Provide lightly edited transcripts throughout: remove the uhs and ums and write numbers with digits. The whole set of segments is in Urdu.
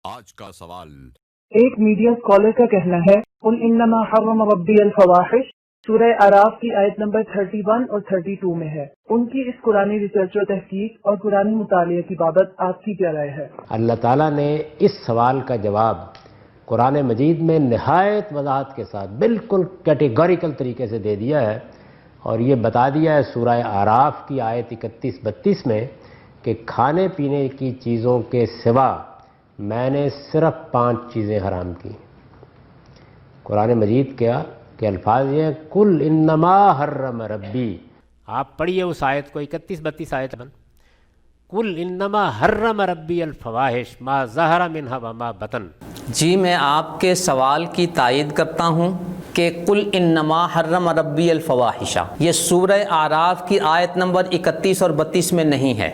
آج کا سوال، ایک میڈیا اسکالر کا کہنا ہے قل انما حرم ربی الفواحش سورہ اعراف کی آیت نمبر 31 اور 32 میں ہے۔ ان کی اس قرآنی ریسرچ و تحقیق اور قرآنی مطالعے کی بابت آپ کی کیا رائے ہے؟ اللہ تعالیٰ نے اس سوال کا جواب قرآن مجید میں نہایت وضاحت کے ساتھ بالکل کیٹیگوریکل طریقے سے دے دیا ہے، اور یہ بتا دیا ہے سورہ اعراف کی آیت 31-32 میں کہ کھانے پینے کی چیزوں کے سوا میں نے صرف 5 چیزیں حرام کی۔ قرآن مجید کے الفاظ یہ کل انما حرم ربی، آپ پڑھیے اس آیت کو 31-32 آیت میں، کل انما حرم ربی الفواحش ما ظہر منہا وما بطن۔ جی میں آپ کے سوال کی تائید کرتا ہوں کہ قل انما حرم ربی الفواحش یہ سورہ اعراف کی آیت نمبر 31 اور 32 میں نہیں ہے،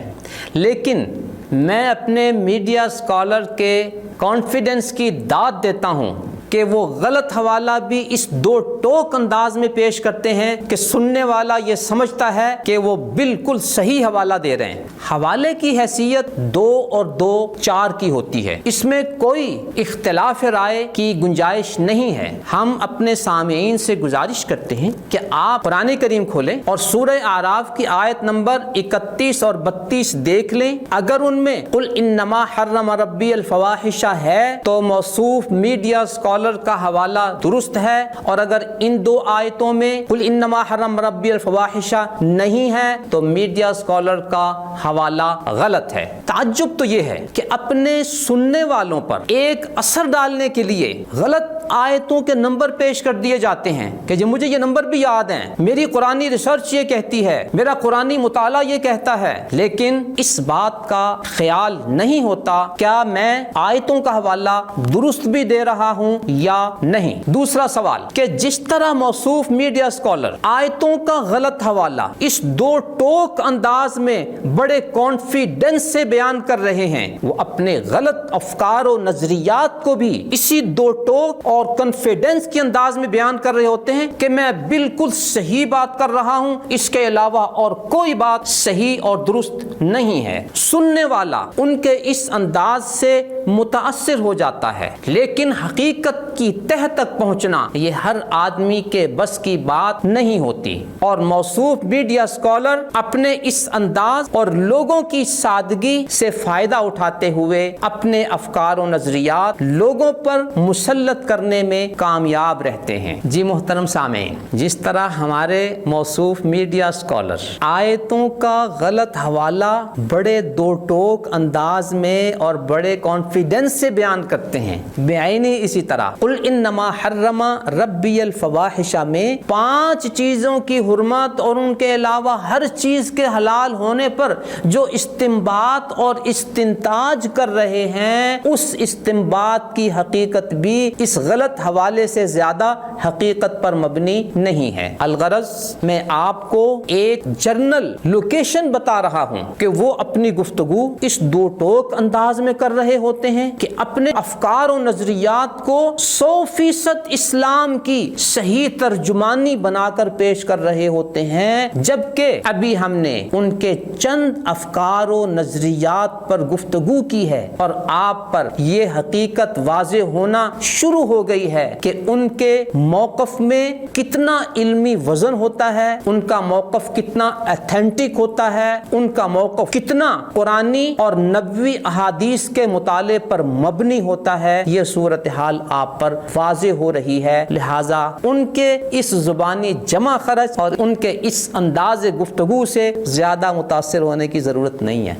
لیکن میں اپنے میڈیا اسکالر کے کانفیڈنس کی داد دیتا ہوں کہ وہ غلط حوالہ بھی اس 2 ٹوک انداز میں پیش کرتے ہیں کہ سننے والا یہ سمجھتا ہے کہ وہ بالکل صحیح حوالہ دے رہے ہیں۔ حوالے کی حیثیت 2 اور 2 4 کی ہوتی ہے، اس میں کوئی اختلاف رائے کی گنجائش نہیں ہے۔ ہم اپنے سامعین سے گزارش کرتے ہیں کہ آپ قرآن کریم کھولیں اور سورہ اعراف کی آیت نمبر 31 اور 32 دیکھ لیں۔ اگر ان میں قل انما حرم ربی الفواحش ہے تو موصوف میڈیا اسکالر کا حوالہ درست ہے، اور اگر ان 2 آیتوں میں قل انما حرم ربی الفواحش نہیں ہے تو میڈیا اسکالر کا حوالہ غلط ہے۔ تعجب تو یہ ہے کہ اپنے سننے والوں پر ایک اثر ڈالنے کے لیے غلط آیتوں کے نمبر پیش کر دیے جاتے ہیں کہ جو مجھے یہ نمبر بھی یاد ہیں، میری قرآنی ریسرچ یہ کہتی ہے، میرا قرآنی مطالعہ یہ کہتا ہے، لیکن اس بات کا خیال نہیں ہوتا کیا میں آیتوں کا حوالہ درست بھی دے رہا ہوں یا نہیں۔ دوسرا سوال کہ جس طرح موصوف میڈیا اسکالر آیتوں کا غلط حوالہ اس 2 ٹوک انداز میں بڑے کانفیڈنس سے بیان کر رہے ہیں، وہ اپنے غلط افکار و نظریات کو بھی اسی 2 ٹوک اور کانفیڈنس کے انداز میں بیان کر رہے ہوتے ہیں کہ میں بالکل صحیح بات کر رہا ہوں، اس کے علاوہ اور کوئی بات صحیح اور درست نہیں ہے۔ سننے والا ان کے اس انداز سے متاثر ہو جاتا ہے، لیکن حقیقت کی تہ تک پہنچنا یہ ہر آدمی کے بس کی بات نہیں ہوتی، اور موصوف میڈیا اسکالر اپنے اس انداز اور لوگوں کی سادگی سے فائدہ اٹھاتے ہوئے اپنے افکار و نظریات لوگوں پر مسلط کرنے میں کامیاب رہتے ہیں۔ جی محترم سامعین، جس طرح ہمارے موصوف میڈیا اسکالر آیتوں کا غلط حوالہ بڑے 2 ٹوک انداز میں اور بڑے کانفیڈنس سے بیان کرتے ہیں، بعینی اسی طرح قل انما حرم ربی الفواحش میں 5 چیزوں کی حرمت اور ان کے علاوہ ہر چیز کے حلال ہونے پر جو استنباط اور استنتاج کر رہے ہیں، اس استنباط کی حقیقت بھی اس غلط حوالے سے زیادہ حقیقت پر مبنی نہیں ہے۔ الغرض میں آپ کو ایک جرنل لوکیشن بتا رہا ہوں کہ وہ اپنی گفتگو اس 2 ٹوک انداز میں کر رہے ہوتے ہیں کہ اپنے افکار و نظریات کو 100% اسلام کی صحیح ترجمانی بنا کر پیش کر رہے ہوتے ہیں، جبکہ ابھی ہم نے ان کے چند افکار و نظریات پر گفتگو کی ہے اور آپ پر یہ حقیقت واضح ہونا شروع ہو گئی ہے کہ ان کے موقف میں کتنا علمی وزن ہوتا ہے، ان کا موقف کتنا ایتھینٹک ہوتا ہے، ان کا موقف کتنا قرآنی اور نبوی احادیث کے مطالعے پر مبنی ہوتا ہے۔ یہ صورتحال آپ پر واضح ہو رہی ہے، لہٰذا ان کے اس زبانی جمع خرچ اور ان کے اس انداز گفتگو سے زیادہ متاثر ہونے کی ضرورت نہیں ہے۔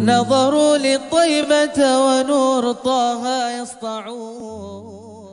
نظروا للطيبة ونور طه يسطعون